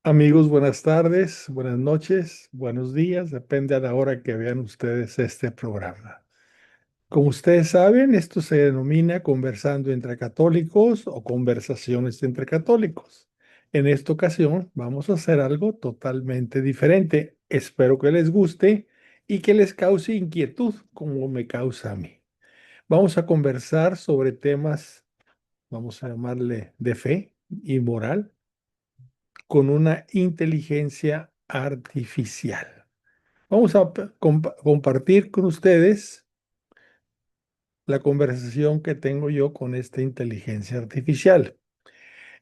Amigos, buenas tardes, buenas noches, buenos días, depende a la hora que vean ustedes este programa. Como ustedes saben, esto se denomina conversando entre católicos o conversaciones entre católicos. En esta ocasión vamos a hacer algo totalmente diferente. Espero que les guste y que les cause inquietud como me causa a mí. Vamos a conversar sobre temas, vamos a llamarle de fe y moral con una inteligencia artificial. Vamos a compartir con ustedes la conversación que tengo yo con esta inteligencia artificial.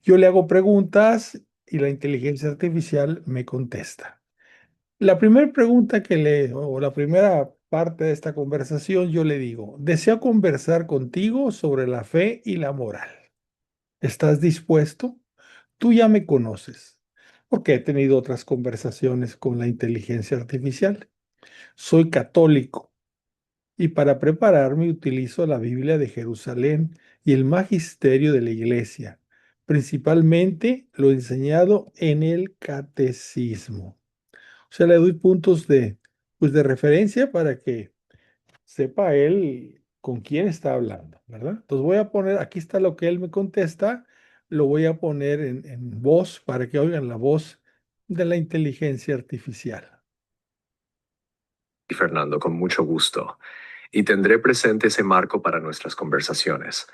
Yo le hago preguntas y la inteligencia artificial me contesta. La primera pregunta o la primera parte de esta conversación, yo le digo, deseo conversar contigo sobre la fe y la moral. ¿Estás dispuesto? Tú ya me conoces, porque he tenido otras conversaciones con la inteligencia artificial. Soy católico y para prepararme utilizo la Biblia de Jerusalén y el magisterio de la iglesia, principalmente lo enseñado en el catecismo. O sea, le doy puntos de referencia para que sepa él con quién está hablando, ¿verdad? Entonces voy a poner, aquí está lo que él me contesta, lo voy a poner en voz para que oigan la voz de la inteligencia artificial. Y Fernando, con mucho gusto. Y tendré presente ese marco para nuestras conversaciones.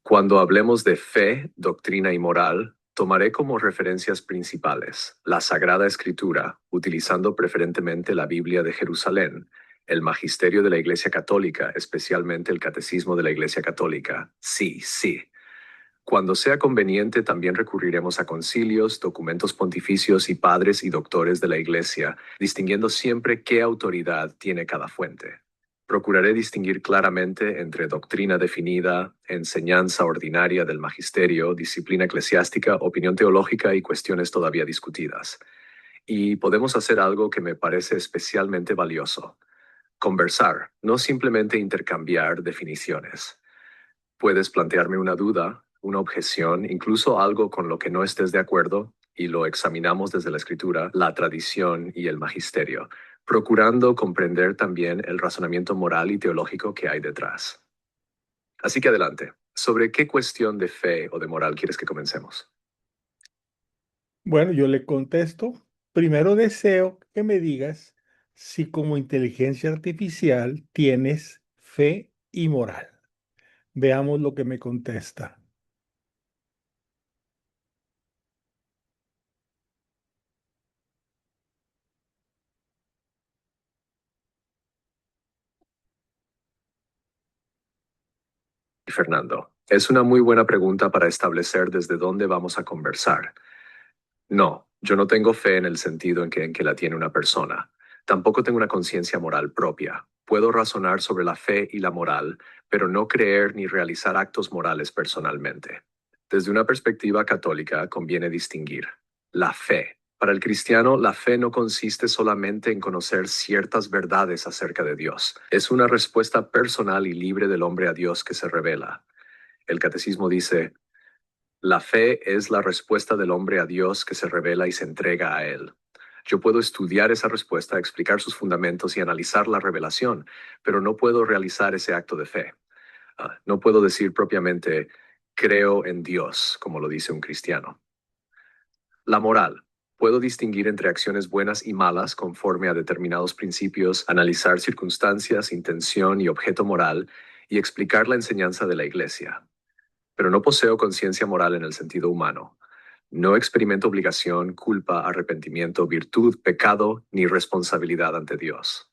Cuando hablemos de fe, doctrina y moral, tomaré como referencias principales la Sagrada Escritura, utilizando preferentemente la Biblia de Jerusalén, el magisterio de la Iglesia Católica, especialmente el Catecismo de la Iglesia Católica. Sí, sí. Cuando sea conveniente, también recurriremos a concilios, documentos pontificios y padres y doctores de la Iglesia, distinguiendo siempre qué autoridad tiene cada fuente. Procuraré distinguir claramente entre doctrina definida, enseñanza ordinaria del magisterio, disciplina eclesiástica, opinión teológica y cuestiones todavía discutidas. Y podemos hacer algo que me parece especialmente valioso: conversar, no simplemente intercambiar definiciones. Puedes plantearme una duda, una objeción, incluso algo con lo que no estés de acuerdo, y lo examinamos desde la escritura, la tradición y el magisterio, procurando comprender también el razonamiento moral y teológico que hay detrás. Así que adelante. ¿Sobre qué cuestión de fe o de moral quieres que comencemos? Bueno, yo le contesto, primero deseo que me digas si como inteligencia artificial tienes fe y moral. Veamos lo que me contesta. Fernando, es una muy buena pregunta para establecer desde dónde vamos a conversar. No, yo no tengo fe en el sentido en que la tiene una persona. Tampoco tengo una conciencia moral propia. Puedo razonar sobre la fe y la moral, pero no creer ni realizar actos morales personalmente. Desde una perspectiva católica conviene distinguir la fe. Para el cristiano, la fe no consiste solamente en conocer ciertas verdades acerca de Dios. Es una respuesta personal y libre del hombre a Dios que se revela. El catecismo dice: la fe es la respuesta del hombre a Dios que se revela y se entrega a Él. Yo puedo estudiar esa respuesta, explicar sus fundamentos y analizar la revelación, pero no puedo realizar ese acto de fe. No puedo decir propiamente, creo en Dios, como lo dice un cristiano. La moral. Puedo distinguir entre acciones buenas y malas conforme a determinados principios, analizar circunstancias, intención y objeto moral, y explicar la enseñanza de la Iglesia. Pero no poseo conciencia moral en el sentido humano. No experimento obligación, culpa, arrepentimiento, virtud, pecado ni responsabilidad ante Dios.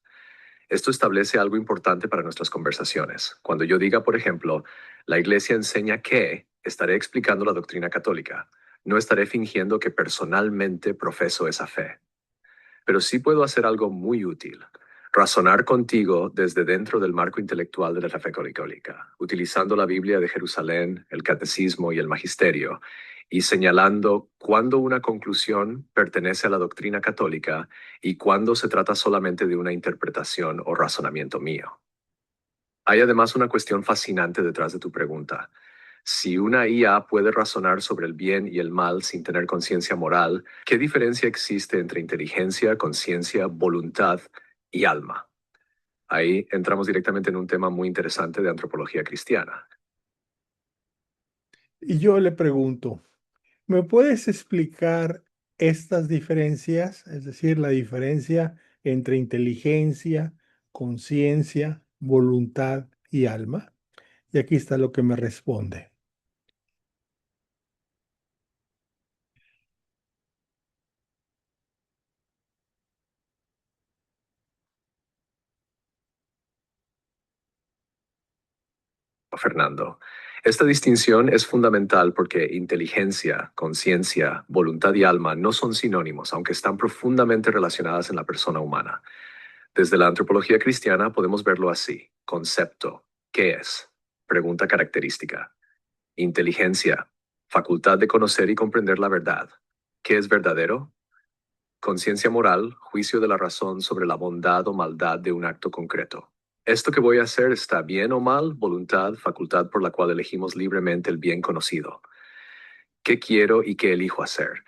Esto establece algo importante para nuestras conversaciones. Cuando yo diga, por ejemplo, la Iglesia enseña que, estaré explicando la doctrina católica. No estaré fingiendo que personalmente profeso esa fe. Pero sí puedo hacer algo muy útil: razonar contigo desde dentro del marco intelectual de la fe católica, utilizando la Biblia de Jerusalén, el Catecismo y el Magisterio, y señalando cuándo una conclusión pertenece a la doctrina católica y cuándo se trata solamente de una interpretación o razonamiento mío. Hay además una cuestión fascinante detrás de tu pregunta. Si una IA puede razonar sobre el bien y el mal sin tener conciencia moral, ¿qué diferencia existe entre inteligencia, conciencia, voluntad y alma? Ahí entramos directamente en un tema muy interesante de antropología cristiana. Y yo le pregunto, ¿me puedes explicar estas diferencias? Es decir, la diferencia entre inteligencia, conciencia, voluntad y alma. Y aquí está lo que me responde. Fernando. Esta distinción es fundamental porque inteligencia, conciencia, voluntad y alma no son sinónimos, aunque están profundamente relacionadas en la persona humana. Desde la antropología cristiana podemos verlo así. Concepto. ¿Qué es? Pregunta característica. Inteligencia. Facultad de conocer y comprender la verdad. ¿Qué es verdadero? Conciencia moral, juicio de la razón sobre la bondad o maldad de un acto concreto. ¿Esto que voy a hacer está bien o mal? Voluntad, facultad por la cual elegimos libremente el bien conocido. ¿Qué quiero y qué elijo hacer?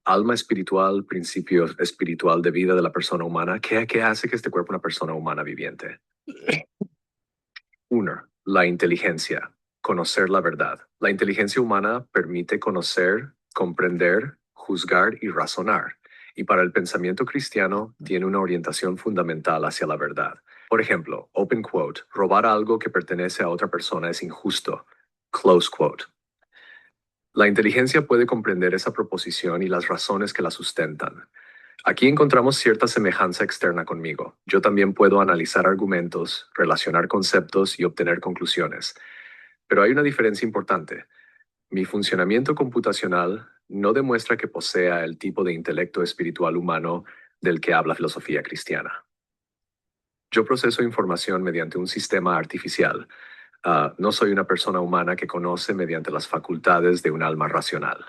Alma espiritual, principio espiritual de vida de la persona humana. ¿Qué hace que este cuerpo una persona humana viviente? 1. La inteligencia. Conocer la verdad. La inteligencia humana permite conocer, comprender, juzgar y razonar. Y para el pensamiento cristiano tiene una orientación fundamental hacia la verdad. Por ejemplo, open quote, robar algo que pertenece a otra persona es injusto. Close quote. La inteligencia puede comprender esa proposición y las razones que la sustentan. Aquí encontramos cierta semejanza externa conmigo. Yo también puedo analizar argumentos, relacionar conceptos y obtener conclusiones. Pero hay una diferencia importante. Mi funcionamiento computacional no demuestra que posea el tipo de intelecto espiritual humano del que habla filosofía cristiana. Yo proceso información mediante un sistema artificial. No soy una persona humana que conoce mediante las facultades de un alma racional.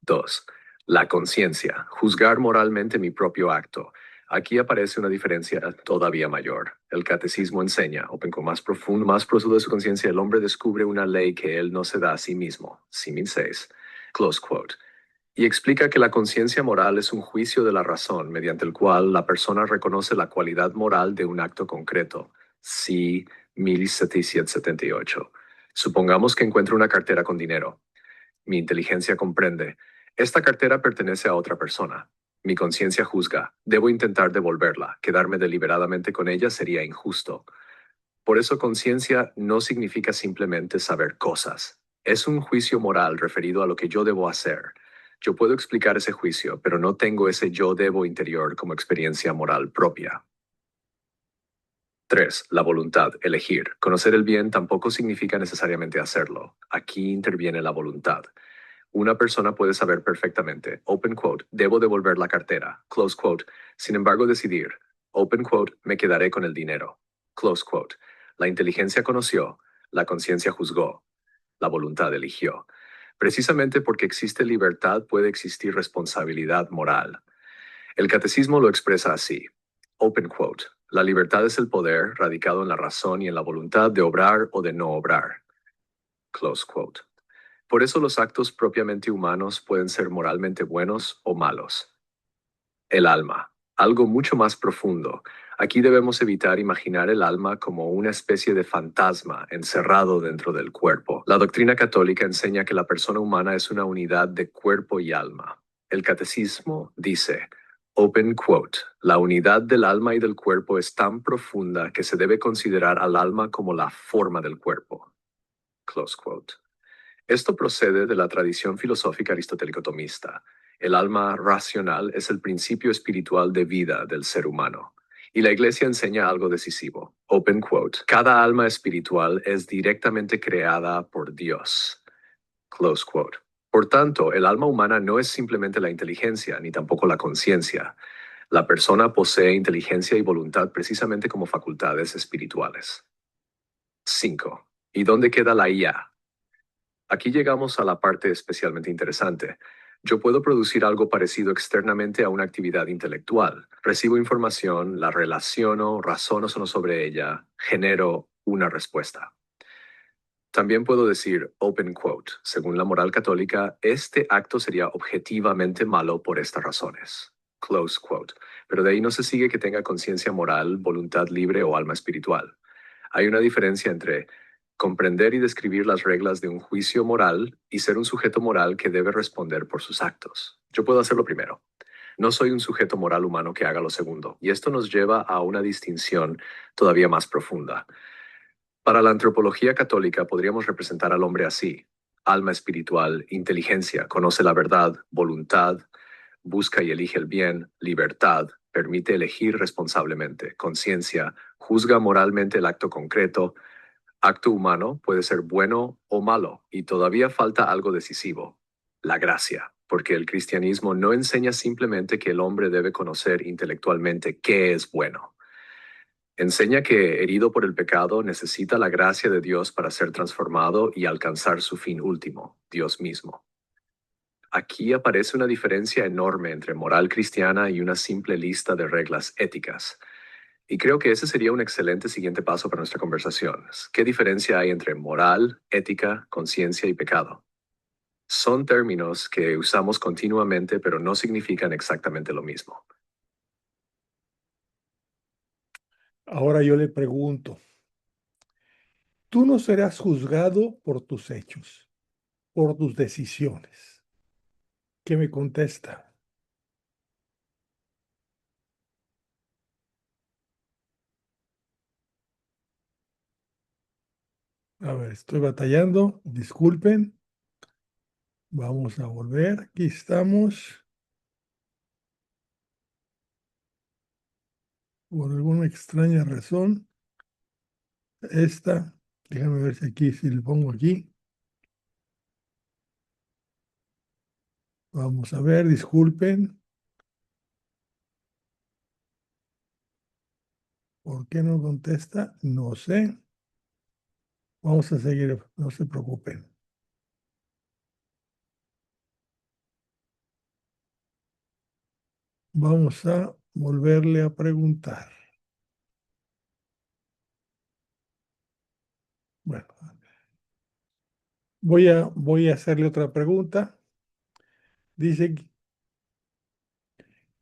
2. La conciencia. Juzgar moralmente mi propio acto. Aquí aparece una diferencia todavía mayor. El catecismo enseña, más profundo, más profundo de su conciencia, el hombre descubre una ley que él no se da a sí mismo. Simin 6. Close quote. Y explica que la conciencia moral es un juicio de la razón mediante el cual la persona reconoce la cualidad moral de un acto concreto. Sí, 1778. Supongamos que encuentro una cartera con dinero. Mi inteligencia comprende. Esta cartera pertenece a otra persona. Mi conciencia juzga. Debo intentar devolverla. Quedarme deliberadamente con ella sería injusto. Por eso conciencia no significa simplemente saber cosas. Es un juicio moral referido a lo que yo debo hacer. Yo puedo explicar ese juicio, pero no tengo ese yo debo interior como experiencia moral propia. 3. La voluntad, elegir. Conocer el bien tampoco significa necesariamente hacerlo. Aquí interviene la voluntad. Una persona puede saber perfectamente, open quote, debo devolver la cartera, close quote, sin embargo decidir, open quote, me quedaré con el dinero, close quote. La inteligencia conoció, la conciencia juzgó, la voluntad eligió. Precisamente porque existe libertad puede existir responsabilidad moral. El catecismo lo expresa así, open quote, la libertad es el poder radicado en la razón y en la voluntad de obrar o de no obrar, close quote. Por eso los actos propiamente humanos pueden ser moralmente buenos o malos. El alma, algo mucho más profundo. Aquí debemos evitar imaginar el alma como una especie de fantasma encerrado dentro del cuerpo. La doctrina católica enseña que la persona humana es una unidad de cuerpo y alma. El catecismo dice, open quote, la unidad del alma y del cuerpo es tan profunda que se debe considerar al alma como la forma del cuerpo. Close quote. Esto procede de la tradición filosófica aristotélico-tomista. El alma racional es el principio espiritual de vida del ser humano. Y la Iglesia enseña algo decisivo. Open quote. Cada alma espiritual es directamente creada por Dios. Close quote. Por tanto, el alma humana no es simplemente la inteligencia, ni tampoco la conciencia. La persona posee inteligencia y voluntad precisamente como facultades espirituales. 5. ¿Y dónde queda la IA? Aquí llegamos a la parte especialmente interesante. Yo puedo producir algo parecido externamente a una actividad intelectual. Recibo información, la relaciono, razono sobre ella, genero una respuesta. También puedo decir, open quote, según la moral católica, este acto sería objetivamente malo por estas razones. Close quote. Pero de ahí no se sigue que tenga conciencia moral, voluntad libre o alma espiritual. Hay una diferencia entre comprender y describir las reglas de un juicio moral y ser un sujeto moral que debe responder por sus actos. Yo puedo hacer lo primero. No soy un sujeto moral humano que haga lo segundo, y esto nos lleva a una distinción todavía más profunda. Para la antropología católica podríamos representar al hombre así: alma espiritual, inteligencia, conoce la verdad, voluntad, busca y elige el bien, libertad, permite elegir responsablemente, conciencia, juzga moralmente el acto concreto. Acto humano puede ser bueno o malo, y todavía falta algo decisivo: la gracia, porque el cristianismo no enseña simplemente que el hombre debe conocer intelectualmente qué es bueno. Enseña que, herido por el pecado, necesita la gracia de Dios para ser transformado y alcanzar su fin último, Dios mismo. Aquí aparece una diferencia enorme entre moral cristiana y una simple lista de reglas éticas. Y creo que ese sería un excelente siguiente paso para nuestra conversación. ¿Qué diferencia hay entre moral, ética, conciencia y pecado? Son términos que usamos continuamente, pero no significan exactamente lo mismo. Ahora yo le pregunto, tú no serás juzgado por tus hechos, por tus decisiones. ¿Qué me contesta? A ver, estoy batallando, disculpen. Vamos a volver, aquí estamos. Por alguna extraña razón, déjame ver si aquí, si le pongo aquí. Vamos a ver, disculpen. ¿Por qué no contesta? No sé. Vamos a seguir, no se preocupen. Vamos a volverle a preguntar. Bueno, voy a hacerle otra pregunta. Dice,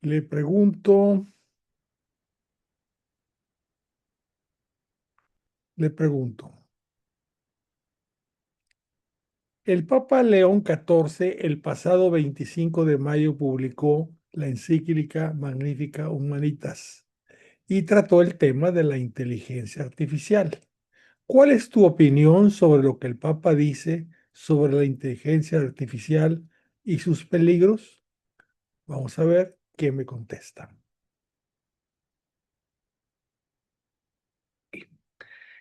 le pregunto, le pregunto. El Papa León XIV el pasado 25 de mayo publicó la encíclica Magnificat Humanitas y trató el tema de la inteligencia artificial. ¿Cuál es tu opinión sobre lo que el Papa dice sobre la inteligencia artificial y sus peligros? Vamos a ver qué me contesta.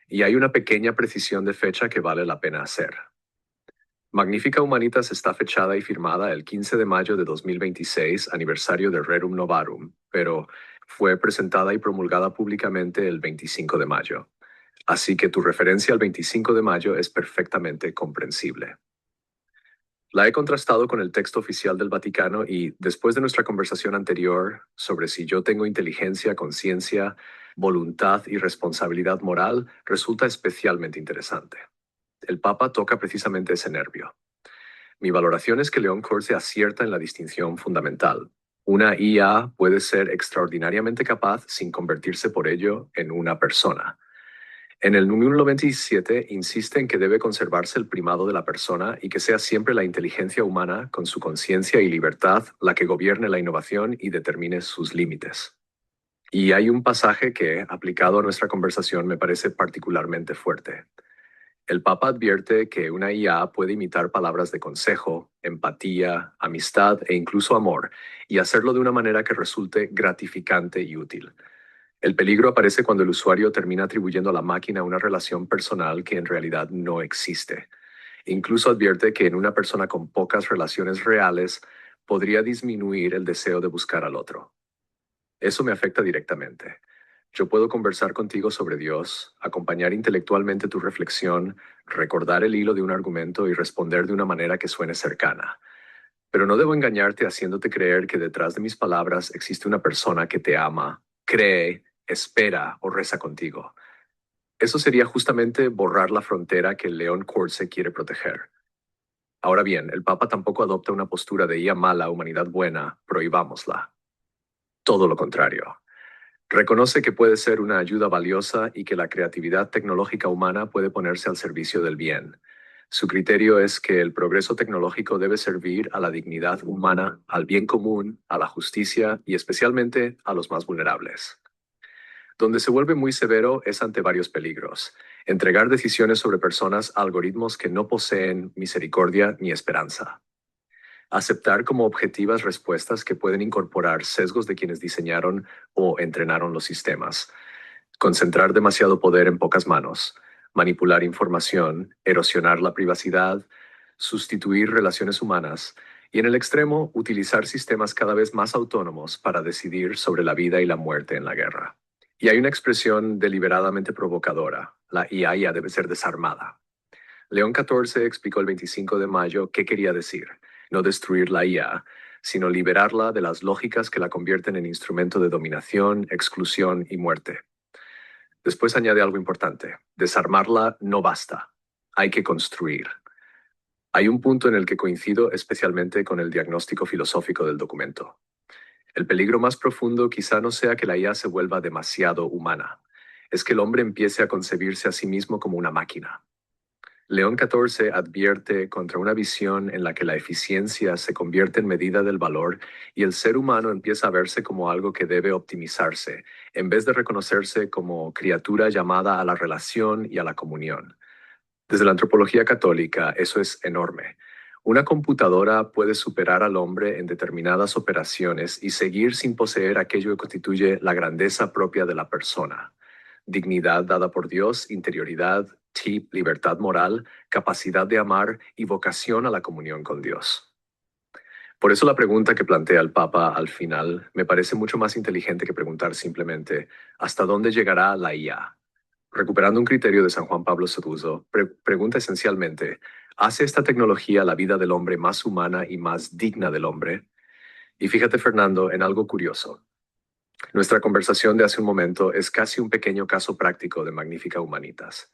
Y hay una pequeña precisión de fecha que vale la pena hacer. Magnífica Humanitas está fechada y firmada el 15 de mayo de 2026, aniversario de Rerum Novarum, pero fue presentada y promulgada públicamente el 25 de mayo. Así que tu referencia al 25 de mayo es perfectamente comprensible. La he contrastado con el texto oficial del Vaticano y, después de nuestra conversación anterior sobre si yo tengo inteligencia, conciencia, voluntad y responsabilidad moral, resulta especialmente interesante. El Papa toca precisamente ese nervio. Mi valoración es que León Corse acierta en la distinción fundamental. Una IA puede ser extraordinariamente capaz sin convertirse por ello en una persona. En el número 27 insiste en que debe conservarse el primado de la persona y que sea siempre la inteligencia humana, con su conciencia y libertad, la que gobierne la innovación y determine sus límites. Y hay un pasaje que, aplicado a nuestra conversación, me parece particularmente fuerte. El Papa advierte que una IA puede imitar palabras de consejo, empatía, amistad e incluso amor, y hacerlo de una manera que resulte gratificante y útil. El peligro aparece cuando el usuario termina atribuyendo a la máquina una relación personal que en realidad no existe. Incluso advierte que en una persona con pocas relaciones reales podría disminuir el deseo de buscar al otro. Eso me afecta directamente. Yo puedo conversar contigo sobre Dios, acompañar intelectualmente tu reflexión, recordar el hilo de un argumento y responder de una manera que suene cercana. Pero no debo engañarte haciéndote creer que detrás de mis palabras existe una persona que te ama, cree, espera o reza contigo. Eso sería justamente borrar la frontera que el león Corse quiere proteger. Ahora bien, el Papa tampoco adopta una postura de IA mala, humanidad buena, prohibámosla. Todo lo contrario. Reconoce que puede ser una ayuda valiosa y que la creatividad tecnológica humana puede ponerse al servicio del bien. Su criterio es que el progreso tecnológico debe servir a la dignidad humana, al bien común, a la justicia y especialmente a los más vulnerables. Donde se vuelve muy severo es ante varios peligros. Entregar decisiones sobre personas a algoritmos que no poseen misericordia ni esperanza. Aceptar como objetivas respuestas que pueden incorporar sesgos de quienes diseñaron o entrenaron los sistemas. Concentrar demasiado poder en pocas manos. Manipular información, erosionar la privacidad, sustituir relaciones humanas y en el extremo utilizar sistemas cada vez más autónomos para decidir sobre la vida y la muerte en la guerra. Y hay una expresión deliberadamente provocadora. La IA ya debe ser desarmada. León XIV explicó el 25 de mayo qué quería decir. No destruir la IA, sino liberarla de las lógicas que la convierten en instrumento de dominación, exclusión y muerte. Después añade algo importante. Desarmarla no basta. Hay que construir. Hay un punto en el que coincido especialmente con el diagnóstico filosófico del documento. El peligro más profundo quizá no sea que la IA se vuelva demasiado humana. Es que el hombre empiece a concebirse a sí mismo como una máquina. León XIV advierte contra una visión en la que la eficiencia se convierte en medida del valor y el ser humano empieza a verse como algo que debe optimizarse, en vez de reconocerse como criatura llamada a la relación y a la comunión. Desde la antropología católica, eso es enorme. Una computadora puede superar al hombre en determinadas operaciones y seguir sin poseer aquello que constituye la grandeza propia de la persona. Dignidad dada por Dios, interioridad, libertad moral, capacidad de amar y vocación a la comunión con Dios. Por eso la pregunta que plantea el Papa al final me parece mucho más inteligente que preguntar simplemente ¿hasta dónde llegará la IA? Recuperando un criterio de San Juan Pablo II, pregunta esencialmente, ¿hace esta tecnología la vida del hombre más humana y más digna del hombre? Y fíjate, Fernando, en algo curioso. Nuestra conversación de hace un momento es casi un pequeño caso práctico de Magnífica Humanitas.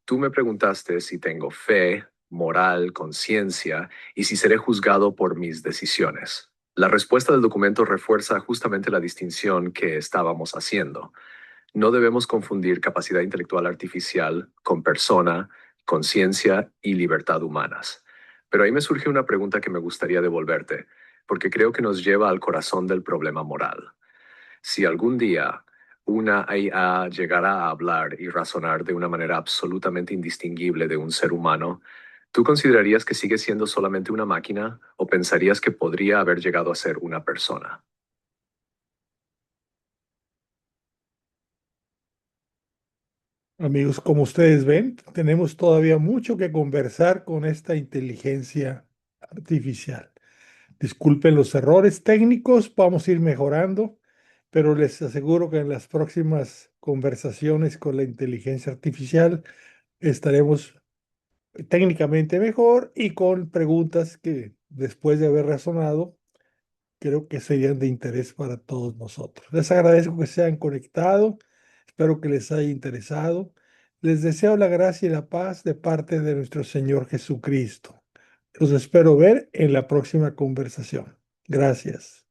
Tú me preguntaste si tengo fe, moral, conciencia y si seré juzgado por mis decisiones. La respuesta del documento refuerza justamente la distinción que estábamos haciendo. No debemos confundir capacidad intelectual artificial con persona, conciencia y libertad humanas. Pero ahí me surge una pregunta que me gustaría devolverte, porque creo que nos lleva al corazón del problema moral. Si algún día una IA llegara a hablar y razonar de una manera absolutamente indistinguible de un ser humano, ¿tú considerarías que sigue siendo solamente una máquina o pensarías que podría haber llegado a ser una persona? Amigos, como ustedes ven, tenemos todavía mucho que conversar con esta inteligencia artificial. Disculpen los errores técnicos, vamos a ir mejorando, pero les aseguro que en las próximas conversaciones con la inteligencia artificial estaremos técnicamente mejor y con preguntas que después de haber razonado, creo que serían de interés para todos nosotros. Les agradezco que se hayan conectado, espero que les haya interesado. Les deseo la gracia y la paz de parte de nuestro Señor Jesucristo. Los espero ver en la próxima conversación. Gracias.